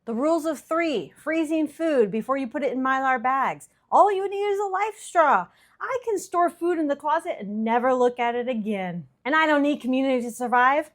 The rules of 3, freezing food before you put it in Mylar bags. All you need is a LifeStraw. I can store food in the closet and never look at it again. And I don't need community to survive.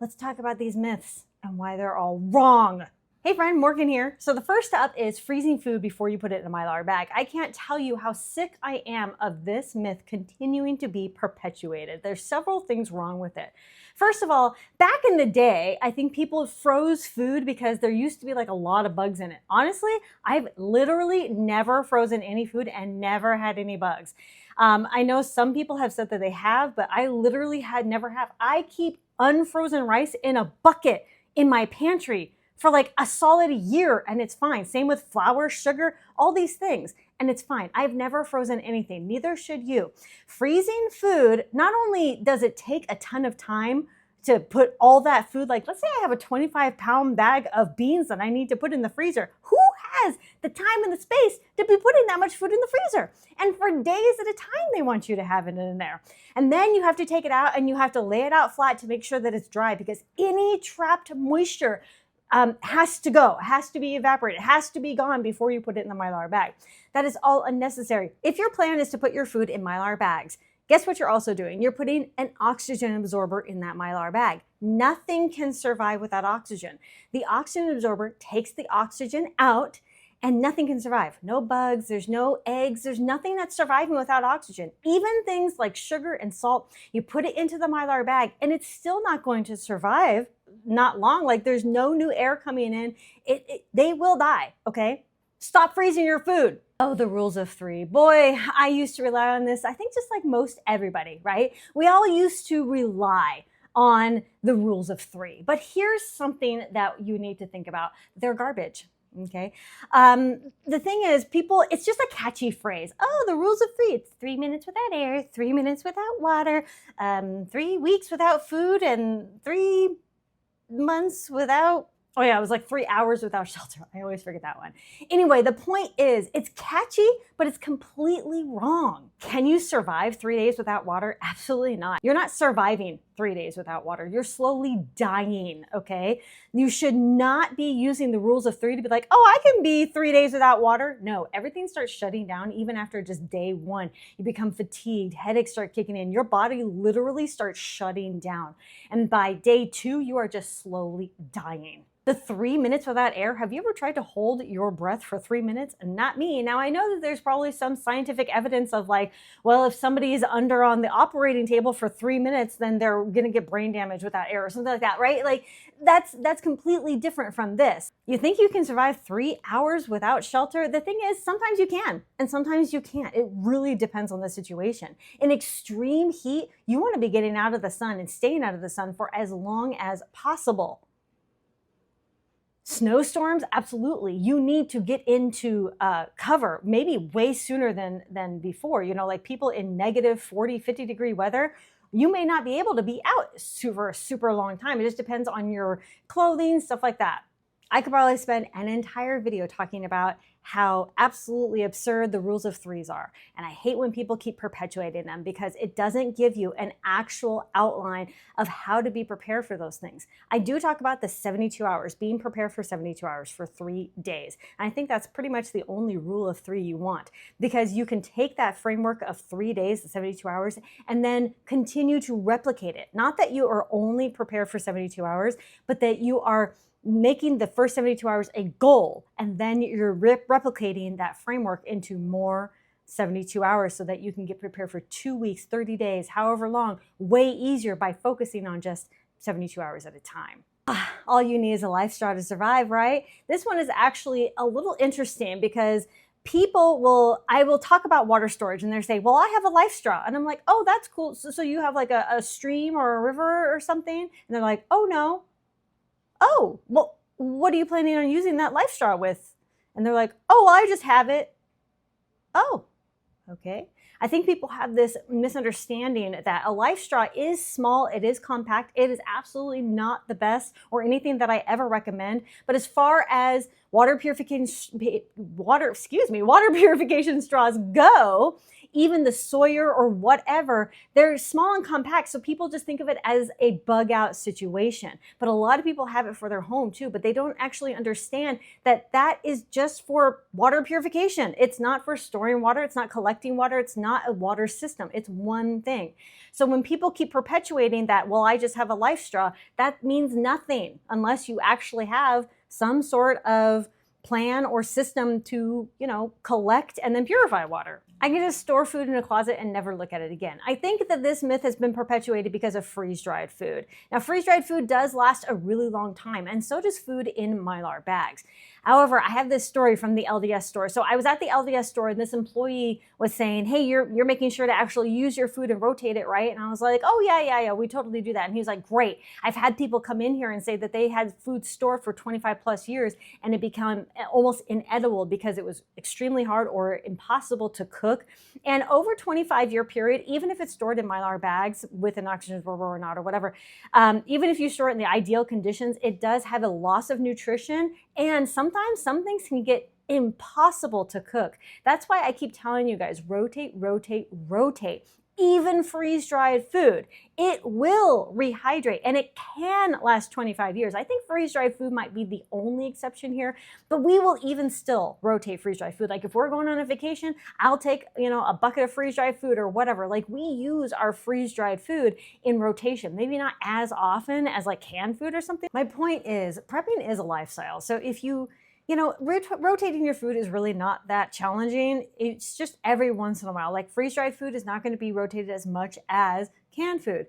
Let's talk about these myths and why they're all wrong. Hey friend, Morgan here. So the first up is freezing food before you put it in a Mylar bag. I can't tell you how sick I am of this myth continuing to be perpetuated. There's several things wrong with it. First of all, back in the day, I think people froze food because there used to be like a lot of bugs in it. Honestly, I've literally never frozen any food and never had any bugs. I know some people have said that they have, but I literally never have. I keep unfrozen rice in a bucket in my pantry for like a solid year and it's fine. Same with flour, sugar, all these things, and it's fine. I've never frozen anything, neither should you. Freezing food, not only does it take a ton of time to put all that food, like let's say I have a 25-pound bag of beans that I need to put in the freezer. Who has the time and the space to be putting that much food in the freezer? And for days at a time, they want you to have it in there. And then you have to take it out and you have to lay it out flat to make sure that it's dry, because any trapped moisture has to go, has to be evaporated, has to be gone before you put it in the Mylar bag. That is all unnecessary. If your plan is to put your food in Mylar bags, guess what you're also doing? You're putting an oxygen absorber in that Mylar bag. Nothing can survive without oxygen. The oxygen absorber takes the oxygen out and nothing can survive. No bugs, there's no eggs, there's nothing that's surviving without oxygen. Even things like sugar and salt, you put it into the Mylar bag and it's still not going to survive not long. Like there's no new air coming in. They will die, okay? Stop freezing your food. Oh, the rules of 3. Boy, I used to rely on this. I think just like most everybody, right? We all used to rely on the rules of 3. But here's something that you need to think about. They're garbage. Okay. The thing is, people, it's just a catchy phrase. Oh, the rules of 3. It's 3 minutes without air, 3 minutes without water, 3 weeks without food, and 3 months without, oh yeah, it was like 3 hours without shelter. I always forget that one. Anyway, the point is, it's catchy, but it's completely wrong. Can you survive 3 days without water? Absolutely not. You're not surviving 3 days without water. You're slowly dying, okay? You should not be using the rules of 3 to be like, oh, I can be 3 days without water. No, everything starts shutting down even after just day 1. You become fatigued, headaches start kicking in. Your body literally starts shutting down. And by day 2, you are just slowly dying. The 3 minutes without air, have you ever tried to hold your breath for 3 minutes? Not me. Now, I know that there's probably some scientific evidence of like, well, if somebody is under on the operating table for 3 minutes, then they're going to get brain damage without air or something like that, right? Like that's completely different from this. You think you can survive 3 hours without shelter? The thing is, sometimes you can and sometimes you can't. It really depends on the situation. In extreme heat, you want to be getting out of the sun and staying out of the sun for as long as possible. Snowstorms, absolutely. You need to get into cover maybe way sooner than before. You know, like people in negative 40, 50 degree weather, you may not be able to be out for a super long time. It just depends on your clothing, stuff like that. I could probably spend an entire video talking about how absolutely absurd the rules of 3s are. And I hate when people keep perpetuating them because it doesn't give you an actual outline of how to be prepared for those things. I do talk about the 72 hours, being prepared for 72 hours for 3 days. And I think that's pretty much the only rule of 3 you want, because you can take that framework of 3 days, the 72 hours, and then continue to replicate it. Not that you are only prepared for 72 hours, but that you are making the first 72 hours a goal, and then you're replicating that framework into more 72 hours so that you can get prepared for 2 weeks, 30 days, however long, way easier by focusing on just 72 hours at a time. All you need is a LifeStraw to survive, right? This one is actually a little interesting because I will talk about water storage and they say, well, I have a LifeStraw. And I'm like, oh, that's cool. So you have like a stream or a river or something? And they're like, oh, no. Oh, well, what are you planning on using that LifeStraw with? And they're like, oh, well, I just have it. Oh, okay. I think people have this misunderstanding that a LifeStraw is small, it is compact, it is absolutely not the best or anything that I ever recommend. But as far as water purification straws go, even the Sawyer or whatever, they're small and compact. So people just think of it as a bug out situation. But a lot of people have it for their home too, but they don't actually understand that that is just for water purification. It's not for storing water. It's not collecting water. It's not a water system. It's one thing. So when people keep perpetuating that, well, I just have a LifeStraw, that means nothing unless you actually have some sort of plan or system to, collect and then purify water. I can just store food in a closet and never look at it again. I think that this myth has been perpetuated because of freeze-dried food. Now, freeze-dried food does last a really long time, and so does food in Mylar bags. However, I have this story from the LDS store. So I was at the LDS store and this employee was saying, hey, you're making sure to actually use your food and rotate it, right? And I was like, oh, yeah, we totally do that. And he was like, great. I've had people come in here and say that they had food stored for 25 plus years and it became almost inedible because it was extremely hard or impossible to cook. And over a 25-year period, even if it's stored in Mylar bags with an oxygen absorber or not or whatever, even if you store it in the ideal conditions, it does have a loss of nutrition, and sometimes some things can get impossible to cook. That's why I keep telling you guys, rotate, rotate, rotate. Even freeze-dried food, it will rehydrate and it can last 25 years. I think freeze-dried food might be the only exception here, but we will even still rotate freeze-dried food. Like if we're going on a vacation, I'll take, a bucket of freeze-dried food or whatever. Like we use our freeze-dried food in rotation, maybe not as often as like canned food or something. My point is, prepping is a lifestyle. So if rotating your food is really not that challenging. It's just every once in a while. Like freeze-dried food is not going to be rotated as much as canned food.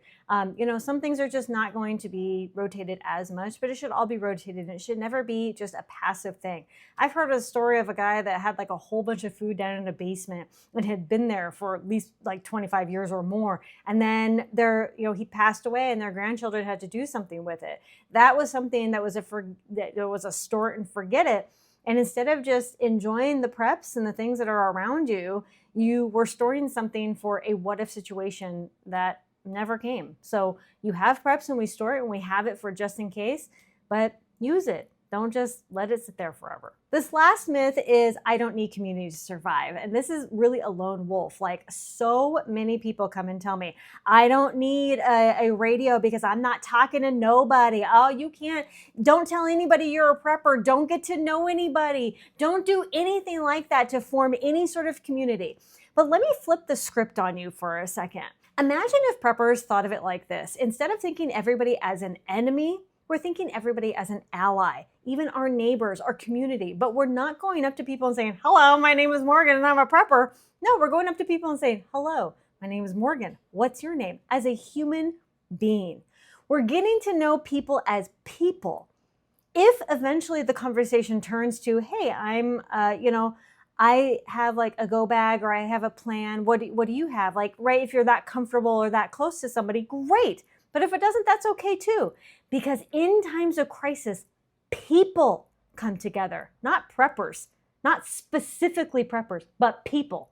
Some things are just not going to be rotated as much, but it should all be rotated and it should never be just a passive thing. I've heard a story of a guy that had like a whole bunch of food down in a basement and had been there for at least like 25 years or more. And then he passed away and their grandchildren had to do something with it. That was something that was a store it and forget it. And instead of just enjoying the preps and the things that are around you, you were storing something for a what if situation that never came. So you have preps and we store it and we have it for just in case, but use it. Don't just let it sit there forever. This last myth is I don't need community to survive. And this is really a lone wolf. Like so many people come and tell me, I don't need a radio because I'm not talking to nobody. Oh, you can't, don't tell anybody you're a prepper. Don't get to know anybody. Don't do anything like that to form any sort of community. But let me flip the script on you for a second. Imagine if preppers thought of it like this. Instead of thinking everybody as an enemy, we're thinking everybody as an ally, even our neighbors, our community. But we're not going up to people and saying, hello, my name is Morgan and I'm a prepper. No, we're going up to people and saying, hello, my name is Morgan. What's your name? As a human being. We're getting to know people as people. If eventually the conversation turns to, hey, I have like a go bag or I have a plan. What do you have? Like, right, if you're that comfortable or that close to somebody, great. But if it doesn't, that's okay too. Because in times of crisis, people come together, not preppers, not specifically preppers, but people.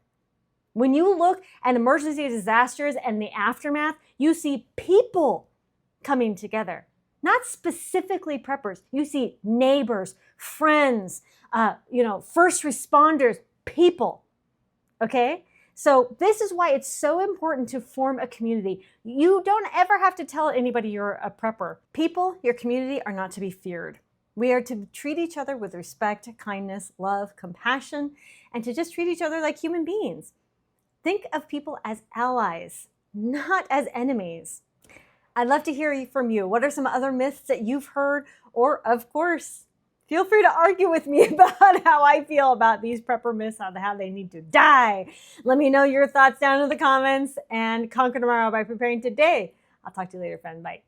When you look at emergency disasters and the aftermath, you see people coming together, not specifically preppers. You see neighbors, friends, first responders, people, okay? So this is why it's so important to form a community. You don't ever have to tell anybody you're a prepper. People, your community, are not to be feared. We are to treat each other with respect, kindness, love, compassion, and to just treat each other like human beings. Think of people as allies, not as enemies. I'd love to hear from you. What are some other myths that you've heard? Or, of course, feel free to argue with me about how I feel about these prepper myths on how they need to die. Let me know your thoughts down in the comments and conquer tomorrow by preparing today. I'll talk to you later, friend. Bye.